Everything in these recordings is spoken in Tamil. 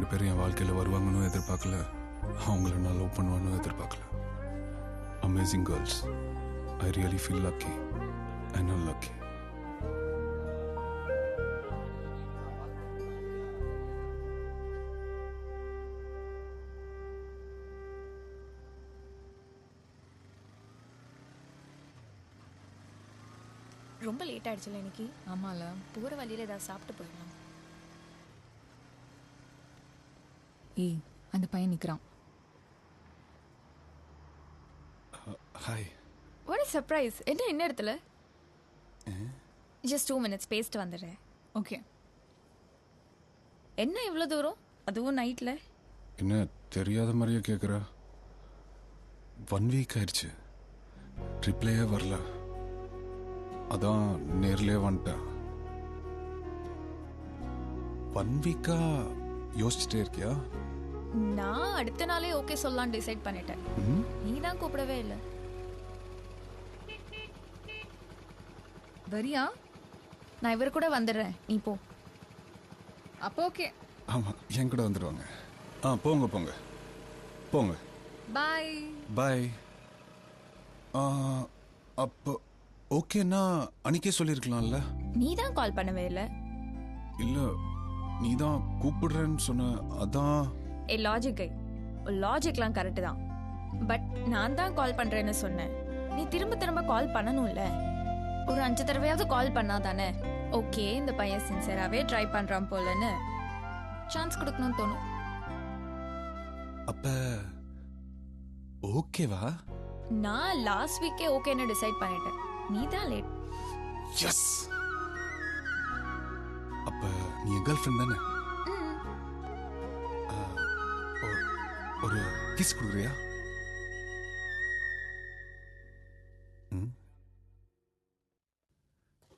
2 பேரும் என் வாழ்க்கையில் வருவாங்கன்னு எதிர்பார்க்கல, அவங்கள நான் லவ் பண்ணுவான்னு எதிர்பார்க்கல. Amazing girls. I really feel lucky and unlucky. ரொம்ப லேட் ஆயிடுச்சுல இன்னைக்கு. ஆமால, போகிற வழியில் ஏதாவது சாப்பிட்டு போயிடலாம். ஏய் அந்த பையன் நிற்கிறான். ஹாய். What is surprise? என்ன என்ன இடத்துல? ஜஸ்ட் 2 minutes பேசிட்டு வந்துடுறேன். ஓகே. என்ன இவ்வளோ தூரம், அதுவும் நைட்டில்? என்ன தெரியாத மாதிரியே கேட்குறா? 1 week ஆயிடுச்சு, ரிப்ளையே வரல. அதான் நேர்லயே வந்துட்டேன். 1 week யோசிச்சுட்டே இருக்கியா? நான் அடுத்த நாளே ஓகே சொல்லலாம் டிசைட் பண்ணிட்டேன். நீ தான் கூப்பிடவே இல்லை. வரியா? நான் இவர் கூட வந்துடுறேன், நீ போ. அப்போ ஓகே. ஆமாம், என் கூட வந்துடுவாங்க. போங்க போங்க போங்க. பாய் பாய். அப்போ ஓகேன்னா அன்னைக்கே சொல்லியிருக்கலாம்ல. நீ தான் கால் பண்ணவே இல்லை. இல்லை, நீ தான் கூப்பிடுறேன்னு சொன்ன, அதான். லாஜிக்லாம் கரெக்டு தான். பட் நான் தான் கால் பண்ணுறேன்னு சொன்னேன். நீ திரும்ப திரும்ப கால் பண்ணணும்ல. ஒரு 5 தடவையாவது கால் பண்ணாதானே ஓகே இந்த பையன் சின்சியராகவே ட்ரை பண்ணுறான் போலன்னு சான்ஸ் கொடுக்கணும்னு தோணும். அப்ப ஓகேவா? நான் லாஸ்ட் வீக்கே ஓகேன்னு டிசைட் பண்ணிட்டேன். நீ தான் லேட். எஸ். அப்ப நீ என் கேர்ள் ஃப்ரெண்ட் தானே? ஒரு கிஸ் கொடுக்குறியா?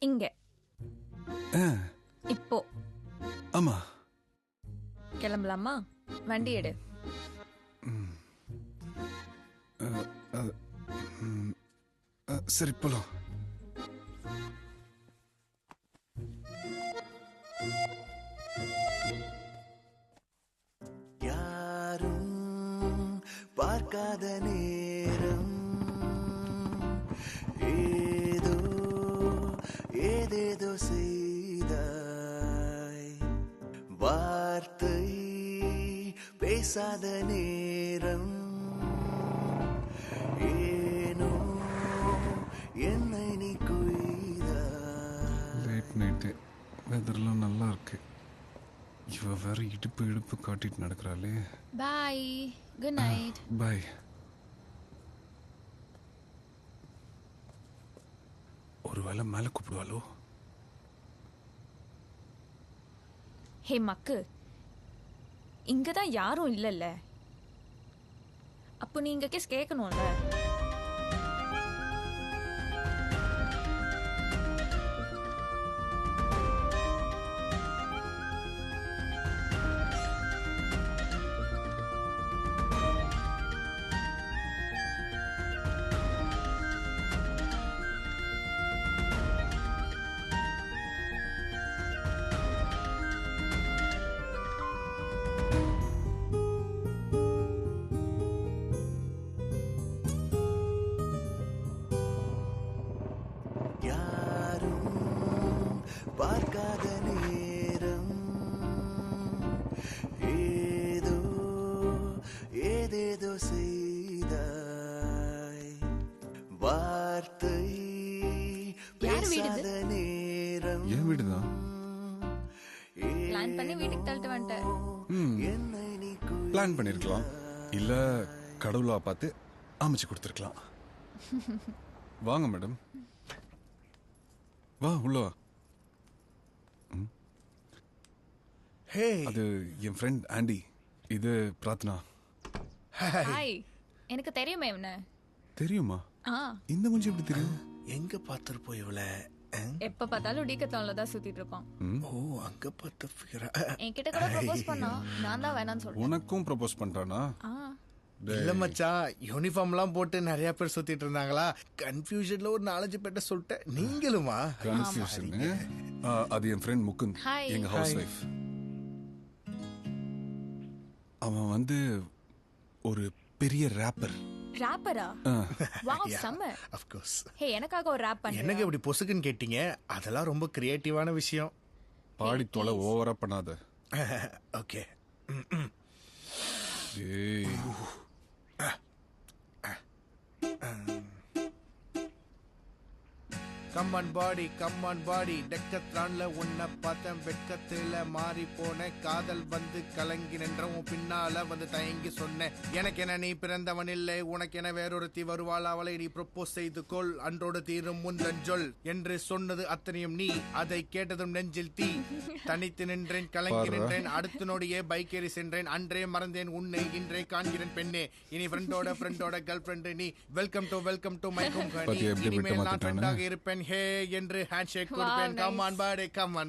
இங்க இப்போ. ஆமா. கிளம்பலாமா? வண்டி எடு. சரி போலாம். யாரும் பார்க்காத நேரம் ஏதோ ஏதேதோ செய்தாய். வார்த்தை பேசாத நேரம் ஏனோ என்னை நீ கொய்தாய். லேட் நைட்டு, வெதர்லாம் நல்லா இருக்கு. இவ வேற இடுப்பு காட்டிட்டு நடக்கிறாளே. பாய், குட் நைட். பாய். ஒருவேளை மேல கூப்பிடுவாளோ? ஹே மக்கு, இங்கதான் யாரும் இல்லைல்ல. அப்போ நீங்க கேஸ் கேட்கணும்ல. பார்க்காத நேரம் ஏதோ ஏதேதோ செய்தாய். வார்த்தை பேசாத நேரம். என் வீடுதான். பிளான் பண்ணி வீட்டுக்கு தள்ளிட்டு வந்துட்டேன். என்னை நீ பிளான் பண்ணிருக்கலாம், இல்ல கடவுளா பார்த்து அமைச்சு கொடுத்துருக்கலாம். வாங்க மேடம், வா உள்ள வா. அது என் ஃப்ரெண்ட் ஆண்டி, இது பிரார்த்தனா. ஹாய். எனக்கு தெரியுமே என்ன. தெரியுமா? இந்த மூஞ்சி எப்படி தெரியும்? எங்க பார்த்திருப்போம் இவள? எப்ப பார்த்தாலும் டீக்கத்தான்ல தான் சுத்திட்டு இருக்கோம். ஓ, அங்க பார்த்த ஃபிகரா. என்கிட்ட கூட ப்ரோபோஸ் பண்ணா, நான் தான் வேணாம்னு சொல்றேன். உனக்கும் ப்ரோபோஸ் பண்றானா? இல்ல மச்சான், யூனிஃபார்ம்லாம் போட்டு நிறைய பேர் சுத்திட்டு இருந்தாங்களா, கன்ஃபியூஷன்ல ஒரு 4-5 பேர்ட்ட சொல்லிட்டேன். நீங்களுமா? கன்ஃபியூஷன். அது என் ஃப்ரெண்ட் முகுந்த், எங்க ஹவுஸ் வைஃப். அவன் வந்து ஒரு பெரிய ரேப்பர். ராப்பரா? வாவ், செம்ம. Of course. ஹே, எனக்காக ஒரு ராப் பண்ணு. என்னங்க இப்படி பொசுக்குன்னு கேட்டீங்க? அதெல்லாம் ரொம்ப கிரியேட்டிவான விஷயம். பாடி தொலை, ஓவரா பண்ணாத. ஓகே. ஏய், கம் ஆன் பாடி டெக்கத்ரான்ல உன்னை பார்த்தேன், வெட்கத்துல மாறி போன காதல் வந்து கலங்கி நின்றவும் பின்னால வந்து தயங்கி சொன்னேன், எனக்கு என நீ பிறந்தவன் இல்லை, உனக்கு என வேறொருத்தி வருவாள், அவளை நீ ப்ரொப்போஸ் செய்து கொள், அன்றோடு தீரும் முந்தன் சொல் என்று சொன்னது அத்தனையும் நீ, அதை கேட்டதும் நெஞ்சில் தீ, தனித்து நின்றேன், கலங்கி நின்றேன், அடுத்த நொடியே பைக் ஏறி சென்றேன், அன்றே மறந்தேன் உன்னை, இன்றே காண்கிறேன் பெண்ணே, இனி ஃப்ரெண்டோட கேர்ள் ஃப்ரெண்டு நீ, வெல்கம் டு மை கம்பெனி, இனிமேல் நான் ஃப்ரெண்டாக இருப்பேன், ஹே என்று ஹேண்ட்ஷேக் கொடுப்பேன், கம் ஆன்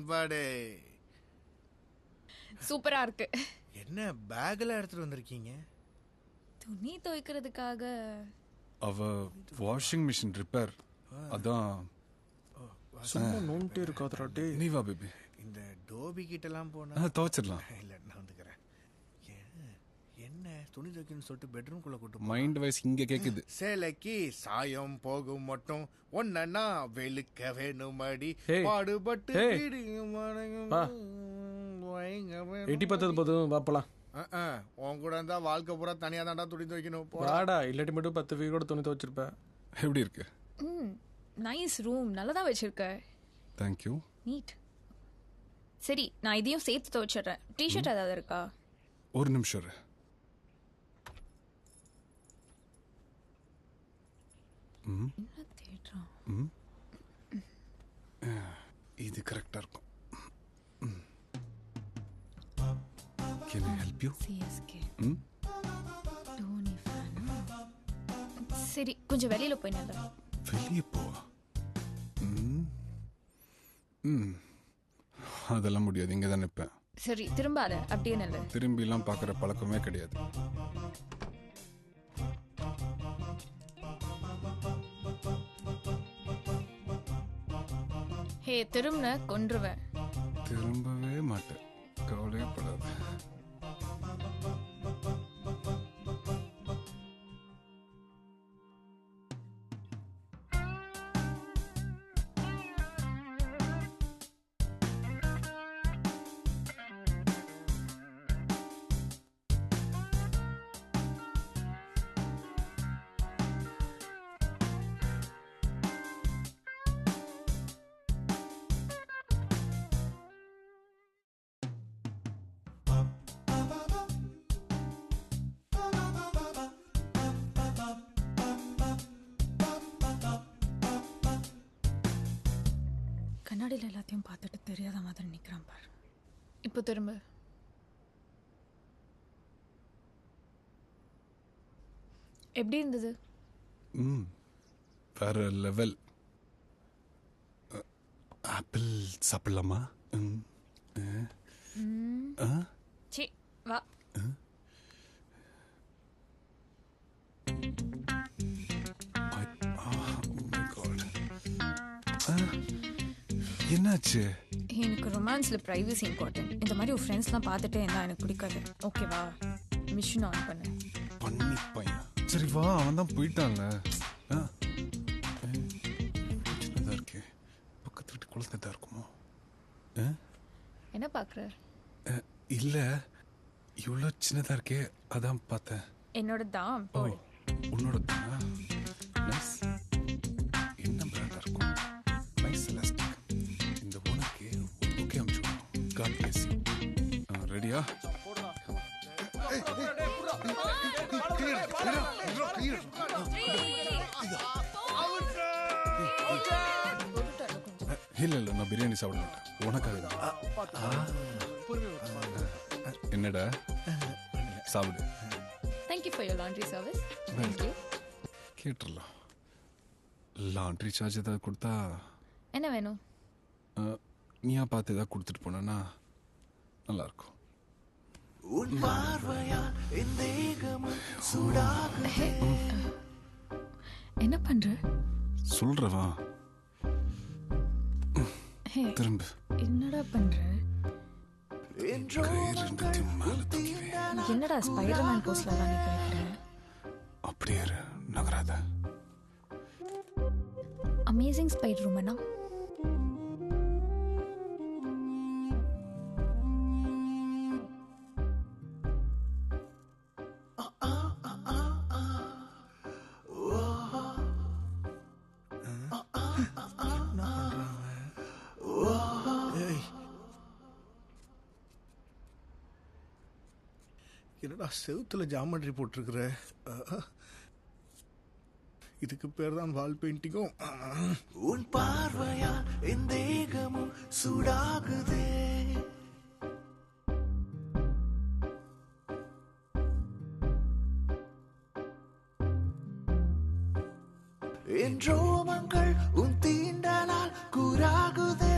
பர்த்டே. சூப்பரா இருக்கு. என்ன பேக்ல எடுத்துட்டு வந்திருக்கீங்க? துணி துவைக்கிறதுக்காக. அவ வாஷிங் மிஷின் ரிப்பேர், அதான். சும்மா நோண்டே இருக்காதடா டேய். நீ வா பேபி. இந்த டோபி கிட்டலாம் போனா துவைச்சிடலாம். இல்ல, நான் வந்துக்கிறேன். என்ன துணி துவைக்கணும்னு சொல்லிட்டு பெட்ரூம்குள்ள கூட்டு மைண்ட் வைஸ் இங்க கேக்குது. சேலைக்கு சாயம் போகும் மட்டும் ஒன்னா வெளுக்க வேணும் அடி Hey. பாடுபட்டு Hey. பிடியும் மனையும் வா. வயங்க வேணும். எட்டி பார்த்தது போதும் வாப்பலாம். உன் கூட இருந்தா வாழ்க்கை பூரா தனியா தாண்டா துணி துவைக்கணும். வாடா, இல்லாட்டி மட்டும் 10 வீடு கூட துணி துவைச்சிருப்பேன். எப்படி இருக்கு? நைஸ் ரூம், நல்லா தான் வச்சிருக்க. தேங்க்யூ. நீட். சரி, நான் இதையும் சேர்த்து துவைச்சிடுறேன். டிஷர்ட் ஏதாவது இருக்கா? ஒரு நிமிஷம் இரு. என்ன தேடுறான்? இது கரெக்டா இருக்கும். Can I help you? CSK. Dhoni fan. சரி, கொஞ்சம் வெளியில போய் நில்லு. வெளியே போ. அதெல்லாம் முடியாது, இங்க தான் நிற்பேன். சரி, திரும்பாத, அப்படியே நில்லு. திரும்பிலாம் பார்க்குற பழக்கமே கிடையாது. ஹே, திரும்பின கொன்றுவேன். திரும்பவே மாட்டேன், கவலையே படாத. கண்ணாடியில் எல்லாத்தையும் பார்த்துட்டு தெரியாத மாதிரி நிற்கிறான் பாரு. இப்போ திரும்ப. எப்படி இருந்தது? வேற லெவல். ஆப்பிள் சாப்பிடலாமா? சி, வா. என்னாச்சு? எனக்கு ரொமான்ஸில் ப்ரைவசி இம்பார்ட்டன்ட். இந்த மாதிரி ஒரு ஃப்ரெண்ட்ஸ்லாம் பார்த்துட்டே இருந்தால் எனக்கு பிடிக்காது. ஓகேவா? மிஷின் ஆன் பண்ணு. பண்ணி பையன். சரி வா, அவன் தான் போயிட்டான்ல. சின்னதாக இருக்கே, பக்கத்து வீட்டு குழந்தை தான் இருக்குமோ? என்ன பார்க்குற? இல்லை, இவ்வளோ சின்னதாக இருக்கே, அதான் பார்த்தேன். என்னோட தான். ஓ, உன்னோட தான். நைஸ். என்ன பிராண்டாக இருக்கும்? Nice elastic. இந்த உனக்கு ஓகே அமிச்சு. God bless you. ரெடியா? இல்ல இல்ல, நான் பிரியாணி சாப்பிட மாட்டேன். உனக்காக என்னடா சாப்பிடு. Thank you for your laundry service. Thank you. கேட்டுடலாம். லாண்ட்ரி சார்ஜ் ஏதாவது கொடுத்தா? என்ன வேணும்? நீயா பார்த்து ஏதாவது கொடுத்துட்டு போனா நல்லா இருக்கும். என்ன பண்ற? சொல்றவா? ஹே, திரும்ப. என்னடா பண்ற? கை ரெண்டுத்தையும் மேல தூக்கி வை. என்னடா ஸ்பைடர்மேன் போஸ்ட்ல தான் நிக்க வைக்கிறேன். அப்படியே இரு, நகராத. Amazing spider உமனா? ஏய், என்னடா செவுத்துல ஜாமெட்ரி போட்டிருக்கிற? இதுக்கு பேர் தான் வால் பெயிண்டிங்கும். உன் பார்வையால் என் தேகமும் சூடாகுதே. என் ரோமங்கள் உன் தீண்டலால் கூறாகுதே.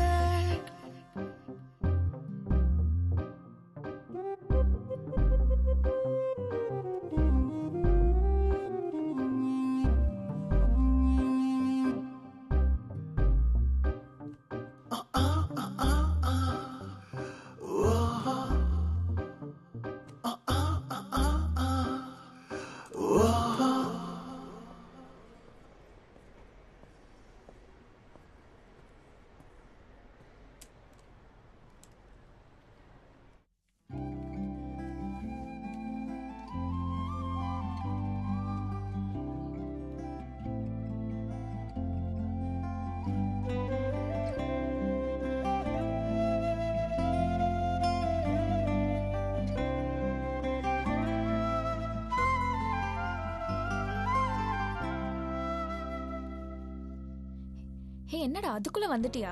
ஹே, என்னடா அதுக்குள்ள வந்துட்டியா?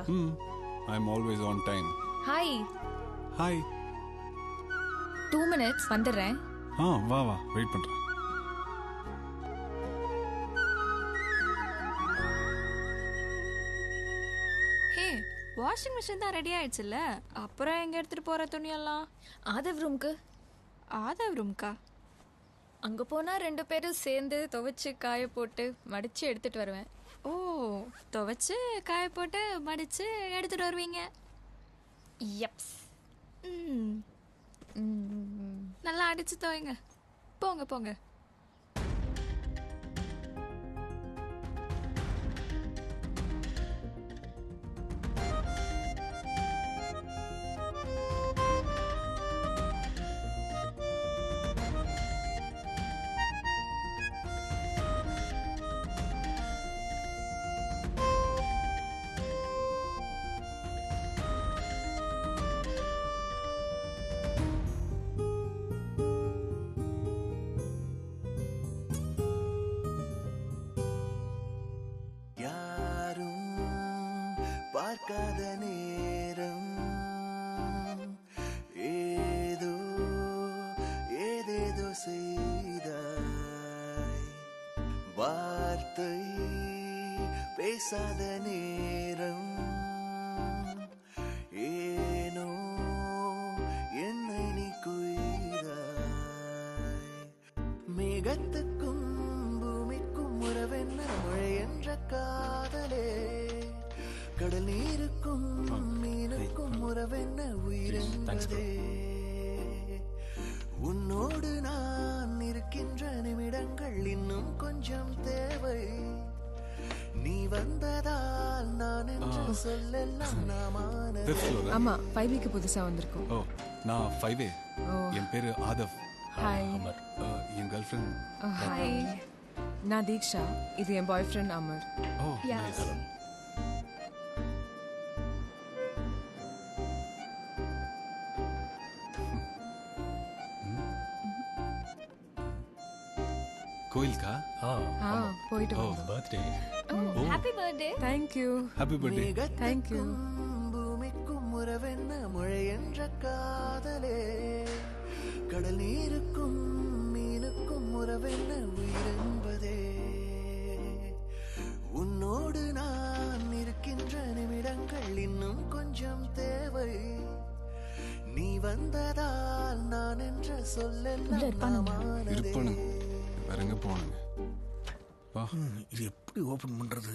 I am always on time. Hi. Hi. 2 minutes வந்துடுறேன். வா வா, வெயிட் பண்றேன். ஹே, வாஷிங் மிஷின் தான் ரெடி ஆயிடுச்சுல்ல, அப்புறம் எங்க எடுத்துட்டு போற துணியெல்லாம்? ஆதவ் ரூம்க்கு. ஆதவ் ரூம்க்கா? அங்க போனா 2 பேரும் சேர்ந்து துவைச்சு காய போட்டு மடிச்சு எடுத்துட்டு வருவேன். ஓ, துவைச்சு காய போட்டு மடிச்சு எடுத்துட்டு வருவீங்க? யப்ஸ். நல்லா அடிச்சு துவைங்க. போங்க போங்க. பார்க்காத நேரம் ஏதோ ஏதேதோ செய்தாய். வார்த்தை பேசாத நேரம் ஏனோ என்னை நீ கொய்தாய். மேகத்துக்கும் பூமிக்கும் உறவென்ன மழை என்ற காதலே. கடல் நீருக்கும் மீனுக்கும் உறவென்ன உயிரென்பதே. உன்னோடு நான் இருக்கின்ற நிமிடங்கள் இன்னும் கொஞ்சம் தேவை. நீ வந்ததால் நான் என்று சொல்லெல்லாம் நாமானதே. Fifth floor, eh? ஆமா, 5Bக்கு புதுசா வந்திருக்கோம். ஓ, நான் 5A. ஓ. என் பேரு ஆதவ். ஹாய். என் கேர்ள் ஃப்ரெண்ட். ஹாய். நான் தீக்ஷா, இது என் பாய் ஃப்ரெண்ட் அமர். ஓ, Yeah. nice. கோயிலுக்கா? போயிட்டு ஓ, வந்தோம். Birthday. Happy birthday. Thank you. Happy birthday. மேகத்துக்கும் பூமிக்கும் உறவென்ன மழை என்ற காதலே. கடல் நீருக்கும் மீனுக்கும் உறவென்ன உயிரென்பதே. உன்னோடு நான் இருக்கின்ற நிமிடங்கள் இன்னும் கொஞ்சம் தேவை. நீ வந்ததால் நான் என்ற சொல்லெல்லாம் நாமானதே. இருப்பானுங்க, வேற எங்க போனாங்க? வா. இது எப்படி ஓபன் பண்றது?